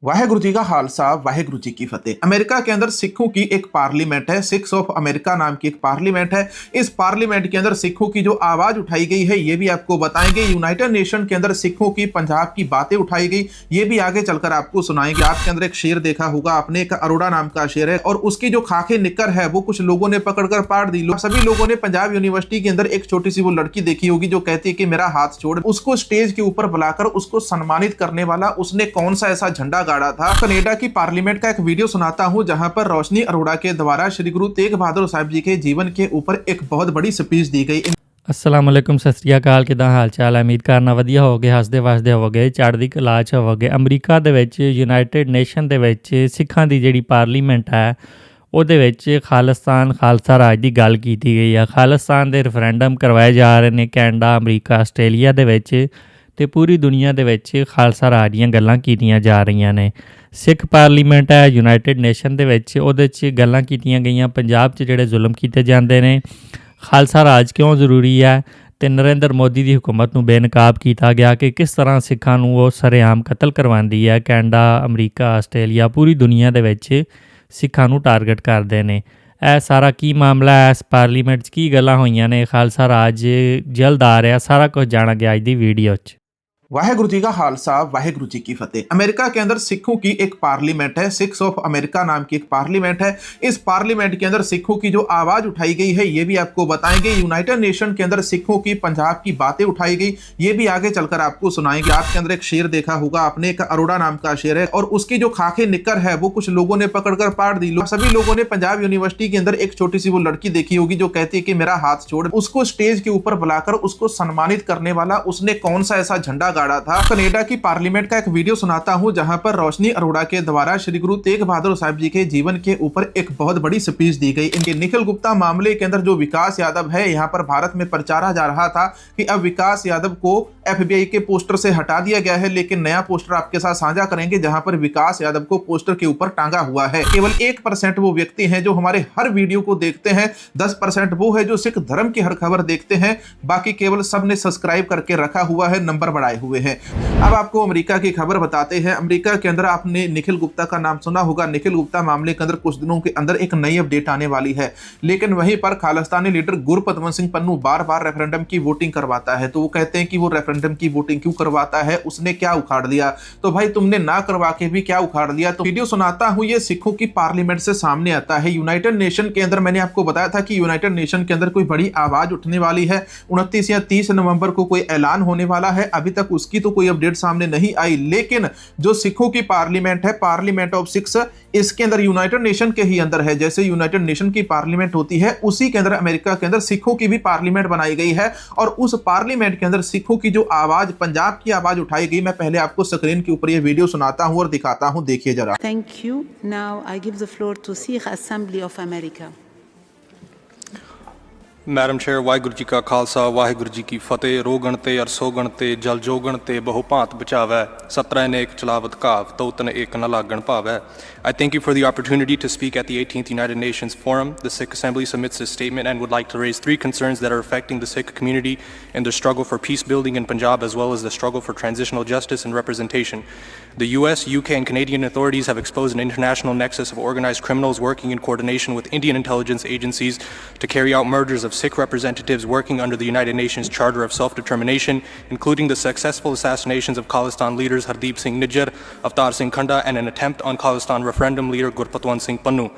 वाहेगुरु जी का खालसा वाहेगुरु जी की फतेह। अमेरिका के अंदर सिखों की एक पार्लियामेंट है, सिक्स ऑफ अमेरिका नाम की एक पार्लियामेंट है। इस पार्लियामेंट के अंदर सिखों की जो आवाज उठाई गई है ये भी आपको बताएंगे। यूनाइटेड नेशन के अंदर सिखों की पंजाब की बातें उठाई गई, ये भी आगे चलकर आपको सुनाएंगे। आपके अंदर एक शेर देखा होगा आपने, एक अरोड़ा नाम का शेर है और उसकी जो खाकी निकर है वो कुछ लोगों ने पकड़कर पाड़ दी। सभी लोगों ने पंजाब यूनिवर्सिटी के अंदर एक छोटी सी वो लड़की देखी होगी जो कहती है कि मेरा हाथ छोड़। उसको स्टेज के ऊपर बुलाकर उसको सम्मानित करने वाला उसने कौन सा ऐसा झंडा गाड़ा था। कनाडा की पार्लियामेंट का एक वीडियो सुनाता हूं जहां पर रोशनी अरोड़ा के द्वारा श्री गुरु तेग बहादुर साहब जी के जीवन के ऊपर एक बहुत बड़ी स्पीच दी गई। अस्सलाम वालेकुम, सत श्री अकाल। किदां हाल चाल है? उम्मीद करना वधिया होगे, हसदे वसदे होगे, चढ़दी कला च होगे। अमरीका दे विच यूनाइटेड नेशन दे विच सिखां दी जिहड़ी पार्लीमेंट है ਉਹਦੇ ਵਿੱਚ ਖਾਲਿਸਤਾਨ ਖਾਲਸਾ ਰਾਜ ਦੀ ਗੱਲ ਕੀਤੀ ਗਈ ਆ। ਖਾਲਿਸਤਾਨ ਦੇ ਰੈਫਰੈਂਡਮ ਕਰਵਾਏ ਜਾ ਰਹੇ ਨੇ ਕੈਨੇਡਾ, ਅਮਰੀਕਾ, ਆਸਟ੍ਰੇਲੀਆ ਦੇ ਵਿੱਚ ਤੇ ਪੂਰੀ ਦੁਨੀਆ ਦੇ ਵਿੱਚ ਖਾਲਸਾ ਰਾਜ ਦੀਆਂ ਗੱਲਾਂ ਕੀਤੀਆਂ ਜਾ ਰਹੀਆਂ ਨੇ। ਸਿੱਖ ਪਾਰਲੀਮੈਂਟ ਹੈ ਯੂਨਾਈਟਿਡ ਨੇਸ਼ਨ ਦੇ ਵਿੱਚ, ਉਹਦੇ 'ਚ ਗੱਲਾਂ ਕੀਤੀਆਂ ਗਈਆਂ ਪੰਜਾਬ 'ਚ ਜਿਹੜੇ ਜ਼ੁਲਮ ਕੀਤੇ ਜਾਂਦੇ ਨੇ, ਖਾਲਸਾ ਰਾਜ ਕਿਉਂ ਜ਼ਰੂਰੀ ਹੈ ਤੇ ਨਰਿੰਦਰ ਮੋਦੀ ਦੀ ਹੁਕੂਮਤ ਨੂੰ ਬੇਨਕਾਬ ਕੀਤਾ ਗਿਆ ਕਿ ਕਿਸ ਤਰ੍ਹਾਂ ਸਿੱਖਾਂ ਨੂੰ ਉਹ ਸਰੇਆਮ ਕਤਲ ਕਰਵਾਉਂਦੀ ਹੈ। ਕੈਨੇਡਾ, ਅਮਰੀਕਾ, ਆਸਟ੍ਰੇਲੀਆ, ਪੂਰੀ ਦੁਨੀਆ ਦੇ ਵਿੱਚ ਸਿੱਖਾਂ ਨੂੰ ਟਾਰਗੇਟ ਕਰਦੇ ਨੇ। ਇਹ ਸਾਰਾ ਕੀ ਮਾਮਲਾ ਹੈ, ਇਸ ਪਾਰਲੀਮੈਂਟ 'ਚ ਕੀ ਗੱਲਾਂ ਹੋਈਆਂ ਨੇ, ਖਾਲਸਾ ਰਾਜ ਜਲਦ ਆ ਰਿਹਾ, ਸਾਰਾ ਕੁਝ ਜਾਣਾਂਗੇ ਅੱਜ ਦੀ ਵੀਡੀਓ 'ਚ। वाहेगुरु जी का खालसा वाहेगुरु जी की फतेह। अमेरिका के अंदर सिखों की एक पार्लियामेंट है, सिक्स ऑफ अमेरिका नाम की एक पार्लियामेंट है। इस पार्लियामेंट के अंदर सिखों की जो आवाज उठाई गई है ये भी आपको बताएंगे। यूनाइटेड नेशन के अंदर सिखों की पंजाब की बातें उठाई गई, ये भी आगे चलकर आपको सुनाएंगे। आपके अंदर एक शेर देखा होगा आपने, एक अरोड़ा नाम का शेर है और उसकी जो खाकी निकर है वो कुछ लोगों ने पकड़कर पाड़ दी। सभी लोगों ने पंजाब यूनिवर्सिटी के अंदर एक छोटी सी वो लड़की देखी होगी जो कहती है कि मेरा हाथ छोड़। उसको स्टेज के ऊपर बुलाकर उसको सम्मानित करने वाला उसने कौन सा ऐसा झंडा गाड़ा था। कनाडा की पार्लियामेंट का एक वीडियो सुनाता हूं जहां पर रोशनी अरोड़ा के द्वारा श्री गुरु तेग बहादुर साहब जी के जीवन के ऊपर एक बहुत बड़ी स्पीच दी गई। इनके निखिल गुप्ता मामले के अंदर जो विकास यादव है, यहां पर भारत में प्रचारा जा रहा था कि अब विकास यादव को FBI के पोस्टर से हटा दिया गया है, लेकिन नया पोस्टर आपके साथ साझा करेंगे जहां पर विकास यादव को पोस्टर के ऊपर टांगा हुआ है। केवल 1% वो व्यक्ति हैं जो हमारे हर वीडियो को देखते हैं, 10% वो है जो सिख धर्म की हर खबर देखते हैं, बाकी केवल सब ने सब्सक्राइब करके रखा हुआ है, नंबर बढ़ाए हुए हैं। अब आपको अमेरिका की खबर बताते हैं। अमेरिका के अंदर आपने निखिल गुप्ता का नाम सुना होगा। निखिल गुप्ता मामले के अंदर कुछ दिनों के अंदर एक नई अपडेट आने वाली है, लेकिन वहीं पर खालिस्तानी लीडर गुरपतवंत सिंह पन्नू बार बार रेफरेंडम की वोटिंग करवाता है। तो वो कहते हैं कि वो रेफरेंडम की वोटिंग क्यों करवाता है, उसने क्या उखाड़ दिया? तो भाई तुमने ना करवा के भी क्या उखाड़ दिया? तो वीडियो सुनाता हूं, ये सिखों की पार्लियामेंट से सामने आता है। यूनाइटेड नेशन के अंदर मैंने आपको बताया था कि यूनाइटेड नेशन के अंदर कोई बड़ी आवाज उठने वाली है। 29 या 30 नवंबर को कोई ऐलान होने वाला है। अभी तक उसकी तो कोई अपडेट सामने नहीं आई, लेकिन जो सिखों की पार्लियामेंट है, पार्लियामेंट ऑफ सिक्स, इसके अंदर यूनाइटेड नेशन के ही अंदर है। जैसे यूनाइटेड नेशन की पार्लियामेंट होती है उसी के अंदर अमेरिका के अंदर सिखों की भी पार्लियामेंट बनाई गई है और उस पार्लियामेंट के अंदर सिखों की जो आवाज, पंजाब की आवाज उठाई गई। मैं पहले आपको स्क्रीन के ऊपर ये वीडियो सुनाता हूं और दिखाता हूं, देखिए जरा। Thank you. Now I give the floor to Sikh Assembly of America. Madam chair, Waheguru ji ਕਾ ਖਾਲਸਾ ਵਾਹਿਗੁਰੂ ਜੀ ਕੀ ਫਤਿਹ। ਰੋਗਣ ਤੇ ਅਰਸੋਗਣ ਤੇ ਜਲ ਜੋਗਣ ਤੇ ਬਹੁ ਭਾਂਤ ਬਚਾਵੈ, 17 ਨੇ ਇੱਕ ਚਲਾਵਤ ਘਾਵ, ਤਉਤਨ ਇੱਕ ਨ ਲਾਗਣ ਭਾਵੈ। I thank you for the opportunity to speak at the 18th United Nations Forum. The Sikh Assembly submits this statement and would like to raise 3 concerns that are affecting the Sikh community in their struggle for peace building in Punjab, as well as the struggle for transitional justice and representation. The US, UK, and Canadian authorities have exposed an international nexus of organized criminals working in coordination with Indian intelligence agencies to carry out murders of Sikh representatives working under the United Nations Charter of Self-Determination, including the successful assassinations of Khalistan leaders Hardeep Singh Nijjar, Avtar Singh Khanda, and an attempt on Khalistan referendum leader Gurpatwant Singh Pannu.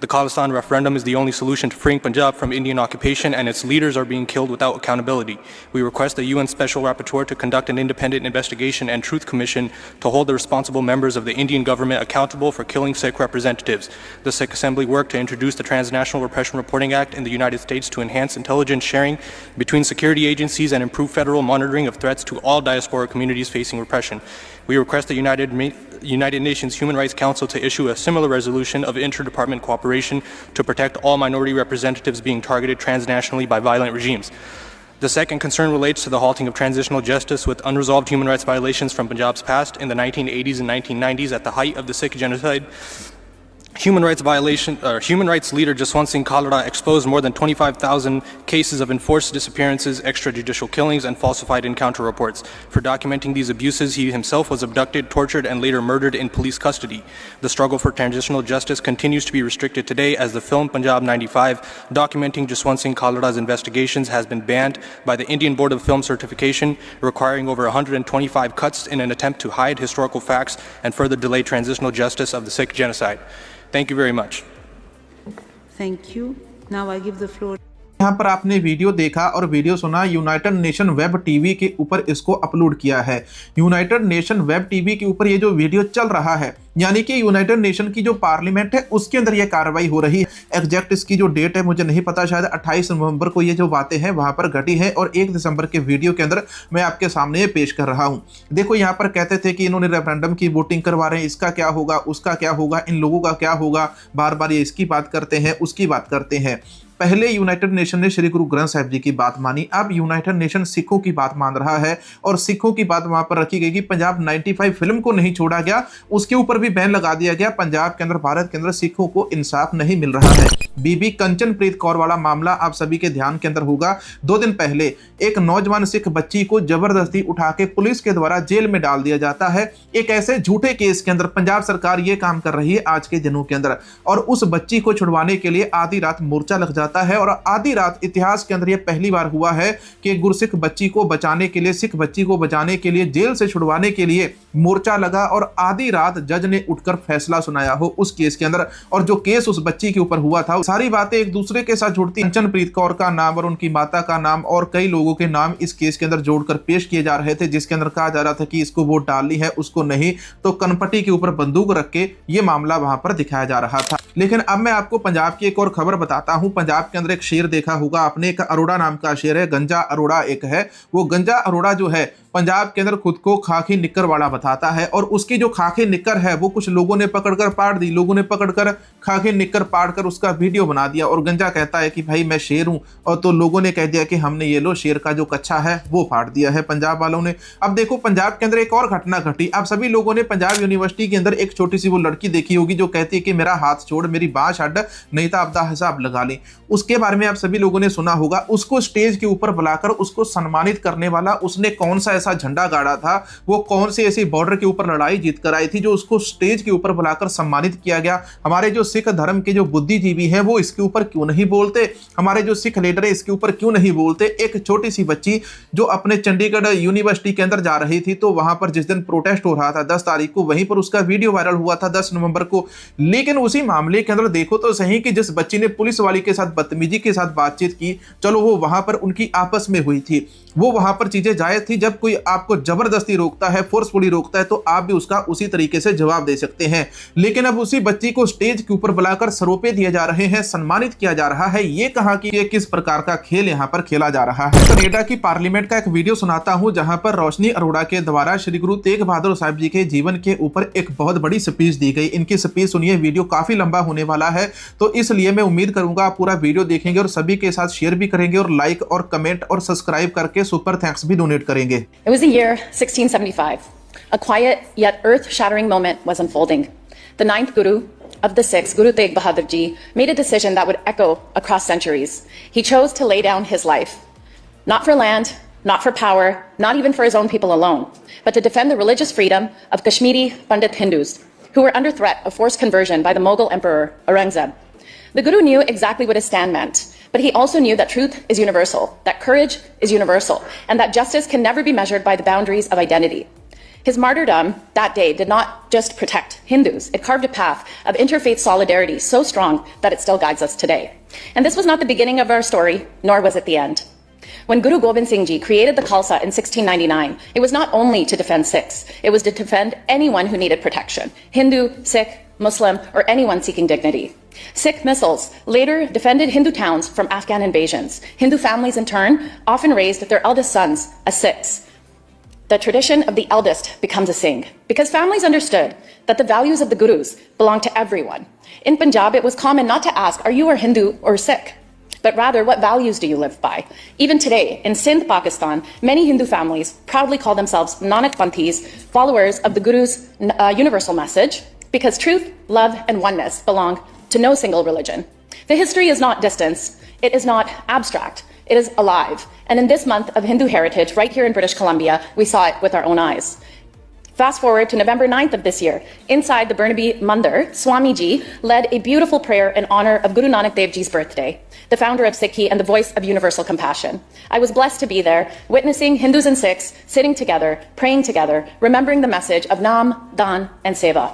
The Khalistan referendum is the only solution to freeing Punjab from Indian occupation, and its leaders are being killed without accountability. We request the UN Special Rapporteur to conduct an independent investigation and truth commission to hold the responsible members of the Indian government accountable for killing Sikh representatives. The Sikh Assembly worked to introduce the Transnational Repression Reporting Act in the United States to enhance intelligence sharing between security agencies and improve federal monitoring of threats to all diaspora communities facing repression. We request the United Nations Human Rights Council to issue a similar resolution of interdepartment cooperation to protect all minority representatives being targeted transnationally by violent regimes. The second concern relates to the halting of transitional justice with unresolved human rights violations from Punjab's past in the 1980s and 1990s at the height of the Sikh genocide. Human rights leader Jaswant Singh Khalda exposed more than 25,000 cases of enforced disappearances, extrajudicial killings, and falsified encounter reports. For documenting these abuses, he himself was abducted, tortured, and later murdered in police custody. The struggle for transitional justice continues to be restricted today as the film Punjab 95, documenting Jaswant Singh Khalda's investigations, has been banned by the Indian Board of Film Certification, requiring over 125 cuts in an attempt to hide historical facts and further delay transitional justice of the Sikh genocide. Thank you very much. Thank you. Now I give the floor. यहाँ पर आपने video देखा और video सुना, United nation web TV के ऊपर इसको upload किया है। यूनाइटेड नेशन वेब टीवी के ऊपर ये जो वीडियो चल रहा है, यानी कि यूनाइटेड नेशन की जो पार्लियामेंट है उसके अंदर ये कार्रवाई हो रही है। एग्जैक्ट इसकी जो डेट है मुझे नहीं पता, शायद 28 नवंबर को ये जो बातें हैं वहां पर घटी है और 1 दिसंबर के वीडियो के अंदर मैं आपके सामने ये पेश कर रहा हूं। देखो यहाँ पर कहते थे कि इन्होंने रेफरेंडम की वोटिंग करवा रहे हैं, इसका क्या होगा, उसका क्या होगा, इन लोगों का क्या होगा, बार बार ये इसकी बात करते हैं, उसकी बात करते हैं। पहले यूनाइटेड नेशन ने श्री गुरु ग्रंथ साहिब जी की बात मानी, अब यूनाइटेड नेशन सिखों की बात मान रहा है और सिखों की बात वहां पर रखी गई कि पंजाब 95 फिल्म को नहीं छोड़ा गया, उसके ऊपर भी बैन लगा दिया गया। पंजाब के अंदर, भारत के अंदर सिखों को इंसाफ नहीं मिल रहा है। बीबी कंचनप्रीत कौर वाला मामला आप सभी के ध्यान के अंदर होगा। 2 दिन पहले एक नौजवान सिख बच्ची को जबरदस्ती उठा के पुलिस के द्वारा जेल में डाल दिया जाता है। एक ऐसे झूठे केस के अंदर पंजाब सरकार ये काम कर रही है आज के दिनों के अंदर, और उस बच्ची को छुड़वाने के लिए आधी रात मोर्चा लग जाता है। और आधी रात इतिहास के अंदर यह पहली बार हुआ है कि गुरसिख बच्ची को बचाने के लिए, सिख बच्ची को बचाने के लिए, जेल से छुड़वाने के लिए मोर्चा लगा और आधी रात जज ने उठकर फैसला सुनाया हो उस केस के अंदर। और जो केस उस बच्ची के ऊपर हुआ था, सारी बातें एक दूसरे के साथ जुड़ती। कंचनप्रीत कौर का नाम और उनकी माता का नाम और कई लोगों के नाम इस केस के अंदर जोड़कर पेश किए जा रहे थे, जिसके अंदर कहा जा रहा था कि इसको वोट डालनी है, उसको नहीं, तो कनपट्टी के ऊपर बंदूक रख के ये मामला वहां पर दिखाया जा रहा था। लेकिन अब मैं आपको पंजाब की एक और खबर बताता हूं। पंजाब के अंदर एक शेर देखा होगा आपने, एक अरोड़ा नाम का शेर है, गंजा अरोड़ा एक है। वो गंजा अरोड़ा जो है पंजाब के अंदर खुद को खाकी निक्कर वाला बताता है और उसकी जो खाकी निक्कर है वो कुछ लोगों ने पकड़कर पाड़ दी। लोगों ने पकड़कर खाकी निक्कर पाड़कर उसका वीडियो बना दिया और गंजा कहता है कि भाई मैं शेर हूं, और तो लोगों ने कह दिया कि हमने ये लो शेर का जो कच्छा है वो फाड़ दिया है पंजाब वालों ने। अब देखो पंजाब के अंदर एक और घटना घटी। आप सभी लोगों ने पंजाब यूनिवर्सिटी के अंदर एक छोटी सी वो लड़की देखी होगी जो कहती है कि मेरा हाथ छोड़, मेरी बांह छड़, नहीं तो आपदा हिसाब लगा ली। उसके बारे में आप सभी लोगों ने सुना होगा। उसको स्टेज के ऊपर बुलाकर उसको सम्मानित करने वाला, उसने कौन सा ऐसा झंडा गाड़ा था, वो कौन सी ऐसी बॉर्डर के ऊपर लड़ाई जीत कर आई थी जो उसको स्टेज के ऊपर बुलाकर सम्मानित किया गया। हमारे जो सिख धर्म के जो बुद्धिजीवी हैं वो इसके ऊपर क्यों नहीं बोलते, हमारे जो सिख लीडर है इसके ऊपर क्यों नहीं बोलते। एक छोटी सी बच्ची जो अपने चंडीगढ़ यूनिवर्सिटी के अंदर जा रही थी, तो वहां पर जिस दिन प्रोटेस्ट हो रहा था 10 तारीख को, वहीं पर उसका वीडियो वायरल हुआ था 10 नवंबर को। लेकिन उसी मामले के अंदर देखो तो सही कि जिस बच्ची ने पुलिस वाली के साथ बदतमीजी के साथ बातचीत की, चलो वो वहां पर उनकी आपस में हुई थी, वो वहां पर चीजें जायज थी। जब कोई आपको जबरदस्ती रोकता है, फोर्सफुली रोकता है, तो आप भी उसका उसी तरीके से जवाब दे सकते हैं। लेकिन अब उसी बच्ची को स्टेज के ऊपर बुलाकर सरोपे दिए जा रहे हैं, सम्मानित किया जा रहा है। ये कहां कि ये किस प्रकार का खेल यहां पर खेला जा रहा है। कनाडा की पार्लियामेंट का एक वीडियो सुनाता हूं जहां पर रोशनी अरोड़ा के द्वारा श्री गुरु तेग बहादुर साहिब जी के जीवन के ऊपर एक बहुत बड़ी स्पीच दी गई। इनकी स्पीच सुनिए, वीडियो काफी लंबा होने वाला है, तो इसलिए मैं उम्मीद करूंगा आप पूरा वीडियो देखेंगे और सभी के साथ शेयर भी करेंगे और लाइक और कमेंट और सब्सक्राइब करके सुपर थैंक्स भी डोनेट करेंगे। It was the year 1675. A quiet yet earth-shattering moment was unfolding. The ninth Guru of the sixth, Guru Tegh Bahadur Ji, made a decision that would echo across centuries. He chose to lay down his life, not for land, not for power, not even for his own people alone, but to defend the religious freedom of Kashmiri Pandit Hindus who were under threat of forced conversion by the Mughal Emperor Aurangzeb. The Guru knew exactly what his stand meant, but he also knew that truth is universal, that courage is universal, and that justice can never be measured by the boundaries of identity. His martyrdom that day did not just protect Hindus, it carved a path of interfaith solidarity so strong that it still guides us today. And this was not the beginning of our story, nor was it the end. When Guru Gobind Singh Ji created the Khalsa in 1699, it was not only to defend Sikhs, it was to defend anyone who needed protection, Hindu, Sikh, Muslim, or anyone seeking dignity. Sikh missiles later defended Hindu towns from Afghan invasions. Hindu families, in turn, often raised their eldest sons as Sikhs. The tradition of the eldest becomes a Singh, because families understood that the values of the Gurus belong to everyone. In Punjab, it was common not to ask, are you a Hindu or Sikh? But rather, what values do you live by? Even today, in Sindh, Pakistan, many Hindu families proudly call themselves Nanak Panthis, followers of the Guru's universal message, because truth, love, and oneness belong to no single religion. The history is not distance, it is not abstract, it is alive. And in this month of Hindu heritage, right here in British Columbia, we saw it with our own eyes. Fast forward to November 9th of this year. Inside the Burnaby Mandir, Swamiji led a beautiful prayer in honor of Guru Nanak Dev Ji's birthday, the founder of Sikhi and the voice of universal compassion. I was blessed to be there, witnessing Hindus and Sikhs sitting together, praying together, remembering the message of Nam, Dan, and Seva.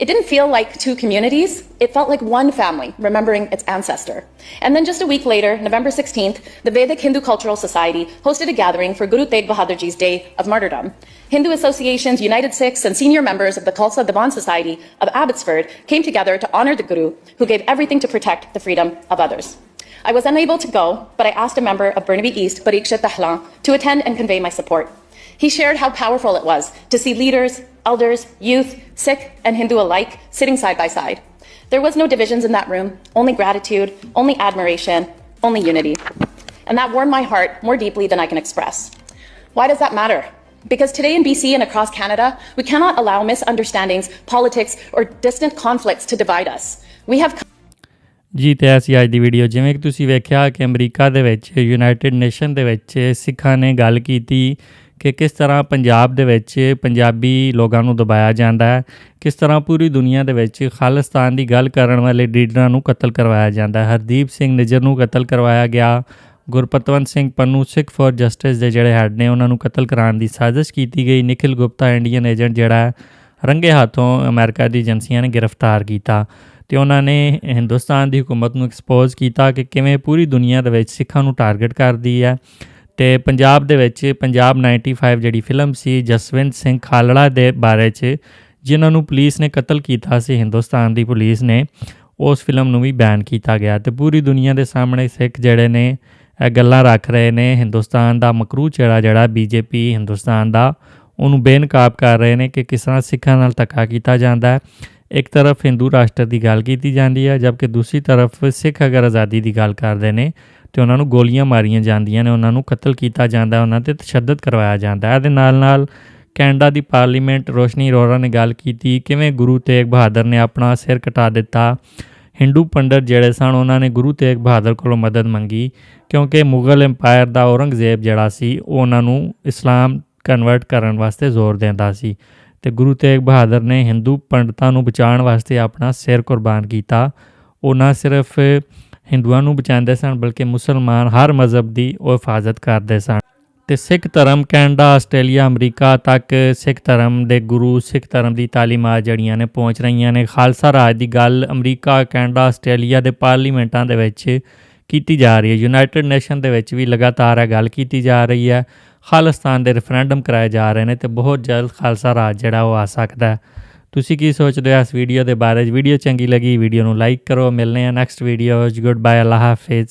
It didn't feel like two communities, it felt like one family, remembering its ancestor. And then just a week later, November 16th, the Vedic Hindu Cultural Society hosted a gathering for Guru Tegh Bahadur Ji's Day of Martyrdom. Hindu associations, United Sikhs, and senior members of the Khalsa Diwan Society of Abbotsford came together to honor the Guru, who gave everything to protect the freedom of others. I was unable to go, but I asked a member of Burnaby East, Parikshit Tahlan, to attend and convey my support. He shared how powerful it was to see leaders, elders, youth, Sikh and Hindu alike sitting side by side. There was no divisions in that room, only gratitude, only admiration, only unity. And that warmed my heart more deeply than I can express. Why does that matter? Because today in BC and across Canada, we cannot allow misunderstandings, politics, or distant conflicts to divide us. We have ਜੀ ਤੇ ਅਸੀਂ ਅੱਜ ਦੀ video ਜਿਵੇਂ ਕਿ ਤੁਸੀਂ ਵੇਖਿਆ ਕਿ America ਦੇ ਵਿੱਚ ਯੂਨਾਈਟਿਡ ਨੇਸ਼ਨ ਦੇ ਵਿੱਚ ਸਿੱਖਾਂ ਨੇ ਗੱਲ ਕੀਤੀ ਕਿ ਕਿਸ ਤਰ੍ਹਾਂ ਪੰਜਾਬ ਦੇ ਵਿੱਚ ਪੰਜਾਬੀ ਲੋਕਾਂ ਨੂੰ ਦਬਾਇਆ ਜਾਂਦਾ ਹੈ, ਕਿਸ ਤਰ੍ਹਾਂ ਪੂਰੀ ਦੁਨੀਆ ਦੇ ਵਿੱਚ ਖਾਲਿਸਤਾਨ ਦੀ ਗੱਲ ਕਰਨ ਵਾਲੇ ਲੀਡਰਾਂ ਨੂੰ ਕਤਲ ਕਰਵਾਇਆ ਜਾਂਦਾ ਹੈ। ਹਰਦੀਪ ਸਿੰਘ ਨਿੱਜਰ ਨੂੰ ਕਤਲ ਕਰਵਾਇਆ ਗਿਆ, ਗੁਰਪਤਵੰਤ ਸਿੰਘ ਪੰਨੂ ਸਿੱਖ ਫॉर ਜਸਟਿਸ ਦੇ ਜਿਹੜੇ ਹੈਡ ਨੇ ਉਹਨਾਂ ਨੂੰ ਕਤਲ ਕਰਾਉਣ ਦੀ ਸਾਜ਼ਿਸ਼ ਕੀਤੀ ਗਈ। ਨਿਖਿਲ ਗੁਪਤਾ ਇੰਡੀਅਨ ਏਜੰਟ ਜਿਹੜਾ ਰੰਗੇ ਹੱਥੋਂ ਅਮਰੀਕਾ ਦੀ ਏਜੰਸੀਆਂ ਨੇ ਗ੍ਰਿਫਤਾਰ ਕੀਤਾ ਅਤੇ ਉਹਨਾਂ ਨੇ ਹਿੰਦੁਸਤਾਨ ਦੀ ਹਕੂਮਤ ਨੂੰ ਐਕਸਪੋਜ਼ ਕੀਤਾ ਕਿ ਕਿਵੇਂ ਪੂਰੀ ਦੁਨੀਆ ਦੇ ਵਿੱਚ ਸਿੱਖਾਂ ਨੂੰ ਟਾਰਗੇਟ ਕਰਦੀ ਹੈ। ਅਤੇ ਪੰਜਾਬ ਦੇ ਵਿੱਚ ਪੰਜਾਬ 95 ਜਿਹੜੀ ਫਿਲਮ ਸੀ ਜਸਵੰਤ ਸਿੰਘ ਖਾਲੜਾ ਦੇ ਬਾਰੇ 'ਚ ਜਿਨ੍ਹਾਂ ਨੂੰ ਪੁਲਿਸ ਨੇ ਕਤਲ ਕੀਤਾ ਸੀ, ਹਿੰਦੁਸਤਾਨ ਦੀ ਪੁਲਿਸ ਨੇ, ਉਸ ਫਿਲਮ ਨੂੰ ਵੀ ਬੈਨ ਕੀਤਾ ਗਿਆ। ਅਤੇ ਪੂਰੀ ਦੁਨੀਆ ਦੇ ਸਾਹਮਣੇ ਸਿੱਖ ਜਿਹੜੇ ਨੇ ਇਹ ਗੱਲਾਂ ਰੱਖ ਰਹੇ ਨੇ, ਹਿੰਦੁਸਤਾਨ ਦਾ ਮਕਰੂ ਚਿਹਰਾ ਜਿਹੜਾ BJP ਹਿੰਦੁਸਤਾਨ ਦਾ ਉਹਨੂੰ ਬੇਨਕਾਬ ਕਰ ਰਹੇ ਨੇ ਕਿ ਕਿਸ ਤਰ੍ਹਾਂ ਸਿੱਖਾਂ ਨਾਲ ਧੱਕਾ ਕੀਤਾ ਜਾਂਦਾ ਹੈ। ਇੱਕ ਤਰਫ ਹਿੰਦੂ ਰਾਸ਼ਟਰ ਦੀ ਗੱਲ ਕੀਤੀ ਜਾਂਦੀ ਹੈ, ਜਦਕਿ ਦੂਸਰੀ ਤਰਫ ਸਿੱਖ ਅਗਰ ਆਜ਼ਾਦੀ ਦੀ ਗੱਲ ਕਰਦੇ ਨੇ ਅਤੇ ਉਹਨਾਂ ਨੂੰ ਗੋਲੀਆਂ ਮਾਰੀਆਂ ਜਾਂਦੀਆਂ ਨੇ, ਉਹਨਾਂ ਨੂੰ ਕਤਲ ਕੀਤਾ ਜਾਂਦਾ, ਉਹਨਾਂ 'ਤੇ ਤਸ਼ੱਦਦ ਕਰਵਾਇਆ ਜਾਂਦਾ। ਇਹਦੇ ਨਾਲ ਨਾਲ ਕੈਨੇਡਾ ਦੀ ਪਾਰਲੀਮੈਂਟ ਰੋਸ਼ਨੀ ਅਰੋੜਾ ਨੇ ਗੱਲ ਕੀਤੀ ਕਿਵੇਂ ਗੁਰੂ ਤੇਗ ਬਹਾਦਰ ਨੇ ਆਪਣਾ ਸਿਰ ਕਟਾ ਦਿੱਤਾ। ਹਿੰਦੂ ਪੰਡਤ ਜਿਹੜੇ ਸਨ ਉਹਨਾਂ ਨੇ ਗੁਰੂ ਤੇਗ ਬਹਾਦਰ ਕੋਲੋਂ ਮਦਦ ਮੰਗੀ ਕਿਉਂਕਿ ਮੁਗਲ ਇੰਪਾਇਰ ਦਾ ਔਰੰਗਜ਼ੇਬ ਜਿਹੜਾ ਸੀ ਉਹ ਉਹਨਾਂ ਨੂੰ ਇਸਲਾਮ ਕਨਵਰਟ ਕਰਨ ਵਾਸਤੇ ਜ਼ੋਰ ਦਿੰਦਾ ਸੀ ਅਤੇ ਗੁਰੂ ਤੇਗ ਬਹਾਦਰ ਨੇ ਹਿੰਦੂ ਪੰਡਤਾਂ ਨੂੰ ਬਚਾਉਣ ਵਾਸਤੇ ਆਪਣਾ ਸਿਰ ਕੁਰਬਾਨ ਕੀਤਾ। ਉਹ ਨਾ ਸਿਰਫ ਹਿੰਦੂਆਂ ਨੂੰ ਬਚਾਉਂਦੇ ਸਨ ਬਲਕਿ ਮੁਸਲਮਾਨ ਹਰ ਮਜ਼ਹਬ ਦੀ ਉਹ ਹਿਫਾਜ਼ਤ ਕਰਦੇ ਸਨ। ਅਤੇ ਸਿੱਖ ਧਰਮ ਕੈਨੇਡਾ, ਆਸਟ੍ਰੇਲੀਆ, ਅਮਰੀਕਾ ਤੱਕ ਸਿੱਖ ਧਰਮ ਦੇ ਗੁਰੂ, ਸਿੱਖ ਧਰਮ ਦੀ ਤਾਲੀਮਾਤ ਜਿਹੜੀਆਂ ਨੇ ਪਹੁੰਚ ਰਹੀਆਂ ਨੇ। ਖਾਲਸਾ ਰਾਜ ਦੀ ਗੱਲ ਅਮਰੀਕਾ, ਕੈਨੇਡਾ, ਆਸਟ੍ਰੇਲੀਆ ਦੇ ਪਾਰਲੀਮੈਂਟਾਂ ਦੇ ਵਿੱਚ ਕੀਤੀ ਜਾ ਰਹੀ ਹੈ। ਯੂਨਾਈਟਿਡ ਨੇਸ਼ਨ ਦੇ ਵਿੱਚ ਵੀ ਲਗਾਤਾਰ ਇਹ ਗੱਲ ਕੀਤੀ ਜਾ ਰਹੀ ਹੈ। ਖਾਲਿਸਤਾਨ ਦੇ ਰੈਫਰੈਂਡਮ ਕਰਾਏ ਜਾ ਰਹੇ ਨੇ ਅਤੇ ਬਹੁਤ ਜਲਦ ਖਾਲਸਾ ਰਾਜ ਜਿਹੜਾ ਉਹ ਆ ਸਕਦਾ ਹੈ। ਤੁਸੀਂ ਕੀ ਸੋਚਦੇ ਹੋ ਇਸ ਵੀਡੀਓ ਦੇ ਬਾਰੇ? ਵੀਡੀਓ ਚੰਗੀ ਲੱਗੀ ਵੀਡੀਓ ਨੂੰ ਲਾਈਕ ਕਰੋ। ਮਿਲਦੇ ਹਾਂ ਨੈਕਸਟ ਵੀਡੀਓ 'ਚ। ਗੁੱਡ ਬਾਏ, ਅੱਲਾ ਹਾਫਿਜ਼।